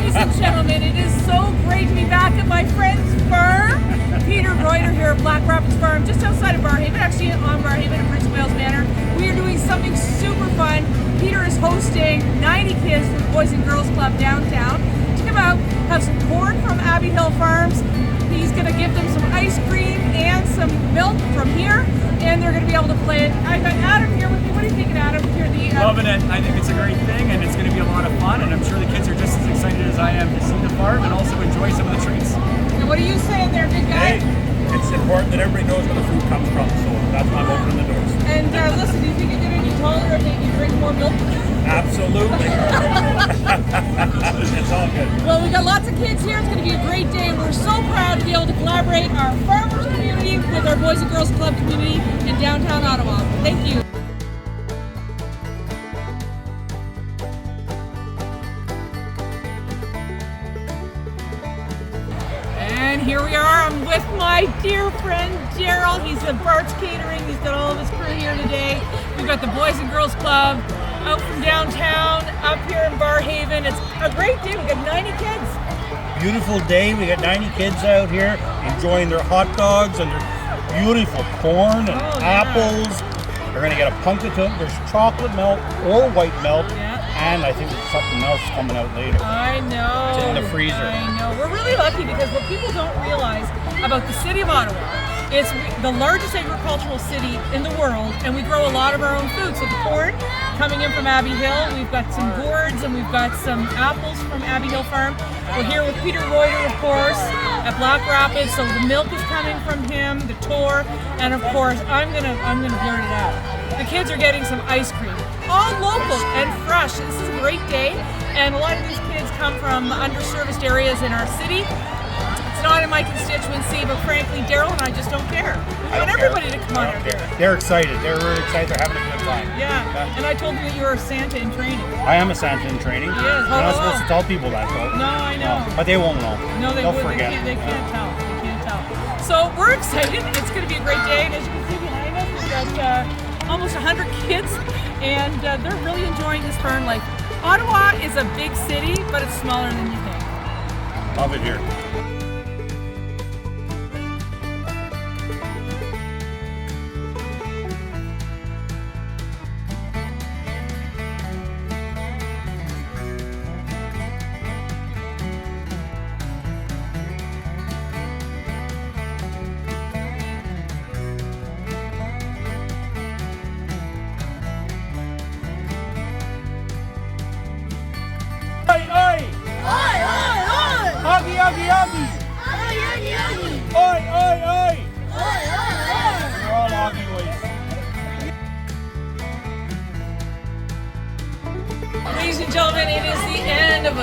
Ladies and gentlemen, it is so great to be back at my friend's farm. Peter Ruiter here at Blackrapids Farm, just outside of Barrhaven, actually on Barrhaven in Prince of Wales Manor. We are doing something super fun. Peter is hosting 90 kids from the Boys and Girls Club downtown to come out, have some corn from Abbey Hill Farms. He's going to give them some ice cream and some milk from here, and they're going to be able to play it. I've got Adam here with me. What are you thinking, Adam? Here, Loving it. I think it's a great thing, and it's going to be a lot of fun, and I'm sure the kids are just as excited as I am to see the farm and also enjoy some of the treats. And what are you saying there, big guy? Hey, it's important that everybody knows where the food comes from, so that's why I'm opening the doors. And listen, do you think you're going to be taller if you drink more milk? Absolutely. It's all good. Well, we've got lots of kids here. It's going to be a great day, and we're so proud to be able to collaborate our farmers community with our Boys and Girls Club community in downtown Ottawa. Thank you. And here we are. I'm with my dear friend Daryl. He's at Bart's Catering. He's got all of his crew here today. We've got the Boys and Girls Club out from downtown, up here in Barrhaven. It's a great day. We've got 90 kids. Beautiful day. We got 90 kids out here enjoying their hot dogs and their beautiful corn and apples. They're going to get a pumpkin to them. There's chocolate milk or white milk. And I think there's something else coming out later. I know. It's in the freezer. I know. We're really lucky because what people don't realize about the city of Ottawa, it's the largest agricultural city in the world, and we grow a lot of our own food. So the corn coming in from Abbey Hill, we've got some gourds, and we've got some apples from Abbey Hill Farm. We're here with Peter Ruiter, of course, at Blackrapids. So the milk is coming from him, the tour, and of course, I'm gonna blurt it out. The kids are getting some ice cream, all local and fresh. This is a great day, and a lot of these kids come from underserviced areas in our city. It's not in my constituency, but frankly, Daryl and I just don't care. We want everybody to come on out here. They're excited. They're really excited. They're having a good time. Yeah, and I told you that you were a Santa in training. I am a Santa in training. He is. You're not supposed to tell people that, though. No, I know. But they won't know. No, They'll wouldn't. forget. They can't tell. They can't tell. So we're excited. It's going to be a great day, and as you can see behind us, we've got almost 100 kids, and they're really enjoying this farm life. Ottawa is a big city, but it's smaller than you think. Love it here. Huggy, huggy, huggy! Oi, oi, oi! We're all huggy boys. Ladies and gentlemen, it is the end of I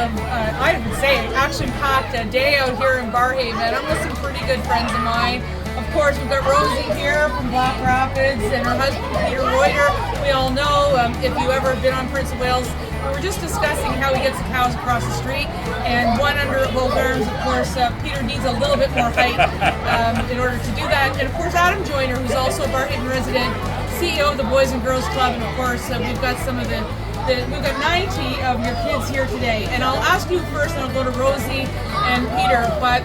would say, action-packed day out here in Barrhaven. I'm with some pretty good friends of mine. Of course, we've got Rosie here from Blackrapids and her husband, Peter Ruiter. We all know, if you ever have been on Prince of Wales, we were just discussing how he gets the cows across the street, and one under both arms. Of course, Peter needs a little bit more height in order to do that. And of course, Adam Joyner, who's also a Barrhaven resident, CEO of the Boys and Girls Club, and of course, we've got some of we've got 90 of your kids here today. And I'll ask you first, and I'll go to Rosie and Peter, but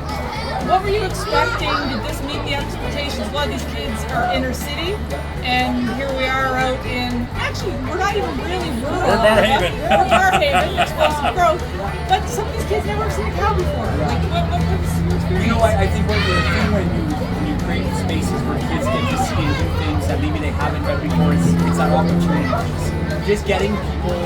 what were you expecting? Did this meet the expectations? A lot of these kids are inner city, and here we are out in, actually, we're not even really rural. We're Barrhaven. We're Barrhaven, explosive growth. But some of these kids never have seen a cow before. Like, what was your experience? You know, I think what you're doing when you create spaces where kids get to see and do things that maybe they haven't done before, it's that opportunity. Just getting people,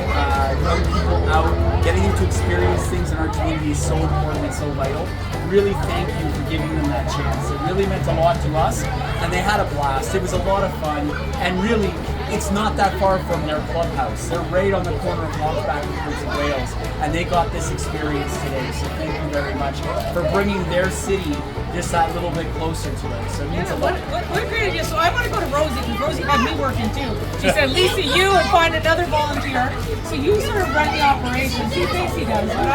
young people out, getting them to experience things in our community is so important and so vital. Really thank you for giving them that chance. It really meant a lot to us, and they had a blast. It was a lot of fun, and really, it's not that far from their clubhouse. They're right on the corner of Lochback and Prince of Wales, and they got this experience today. So thank you very much for bringing their city just that little bit closer to them. So it means a lot. What a great idea. So I want to go to Rosie, because Rosie had me working too. She said, Lisa, you and find another volunteer. So you sort of run the operations. He thinks he does, but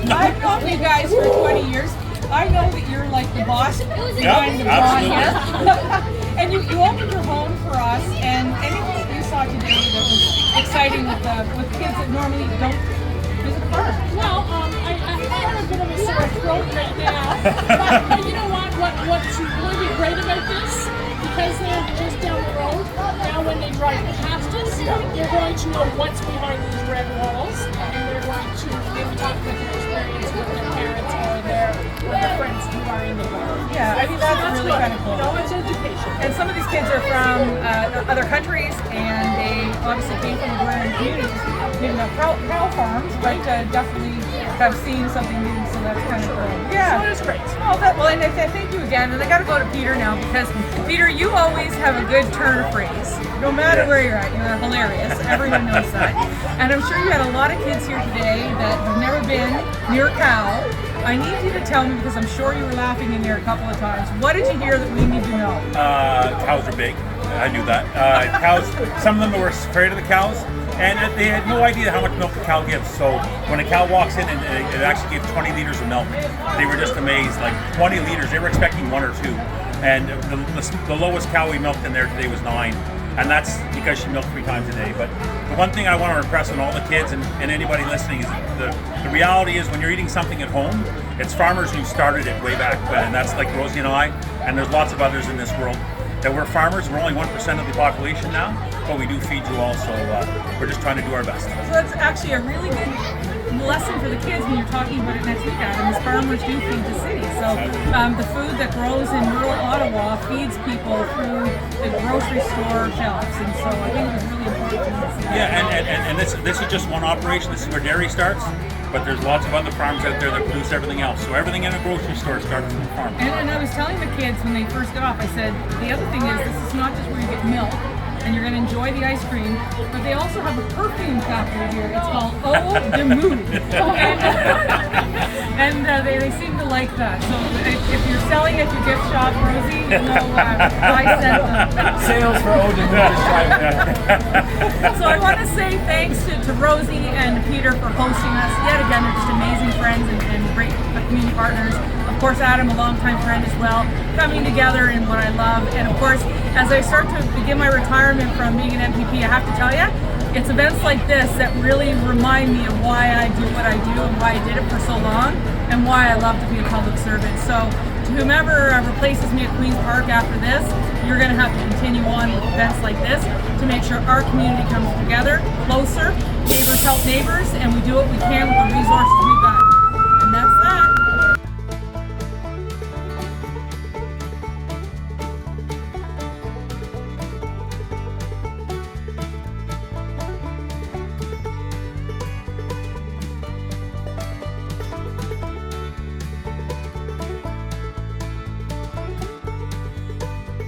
I've known you guys for 20 years. I know that you're like the boss behind the bar here. And you opened your home for us, and anything that you saw today that was exciting with kids that normally don't visit the farm? Well, I But you know what's really great about this? Because they're just down the road, now when they drive past us, they're going to know what's behind these red walls, and they're going to maybe talk about their experience with their parents or their friends who are in the bar. Yeah, I mean, that's really good. kind of cool. You know, it's education. And some of these kids are from other countries, and they obviously came from agrarian communities, maybe not cow farms, but definitely have seen something new, so that's kind of cool. Yeah. So it's great. Oh, well, and I thank you again. And I got to go to Peter now because, Peter, you always have a good turn of phrase. No matter where you're at, you're hilarious. Everyone knows that. And I'm sure you had a lot of kids here today that have never been near a cow. I need you to tell me, because I'm sure you were laughing in there a couple of times. What did you hear that we need to know? Cows are big. I knew that. Cows, some of them were afraid of the cows, and they had no idea how much milk a cow gives. So when a cow walks in and it actually gave 20 liters of milk, they were just amazed. Like 20 liters, they were expecting 1 or 2. And the lowest cow we milked in there today was 9. And that's because she milked 3 times a day. But the one thing I want to impress on all the kids and anybody listening is that the reality is when you're eating something at home, it's farmers who started it way back when. And that's like Rosie and I, and there's lots of others in this world. That we're farmers, we're only 1% of the population now, but we do feed you all, so we're just trying to do our best. So that's actually a really good lesson for the kids when you're talking about it next week, Adam, is farmers do feed the city. So the food that grows in rural Ottawa feeds people through the grocery store shelves, and so I think it was really important to see that. Yeah, and this is just one operation. This is where dairy starts, but there's lots of other farms out there that produce everything else. So everything in a grocery store starts from the farm. And I was telling the kids when they first got off, I said, the other thing is this is not just where you get milk and you're going to enjoy the ice cream, but they also have a perfume factory here. It's called Eau de Mood. And they seem to like that. So if you're selling at your gift shop, Rosie, you know, I sent them. Sales for Eau de Mood. So I want to say thanks to Rosie and Peter for hosting us. Yet again, they're just amazing friends and great community partners. Of course, Adam, a longtime friend as well, coming together in what I love. And of course, as I start to begin my retirement from being an MPP, I have to tell you, it's events like this that really remind me of why I do what I do and why I did it for so long and why I love to be a public servant. So to whomever replaces me at Queen's Park after this, you're going to have to continue on with events like this to make sure our community comes together, closer, neighbors help neighbors, and we do what we can with the resources we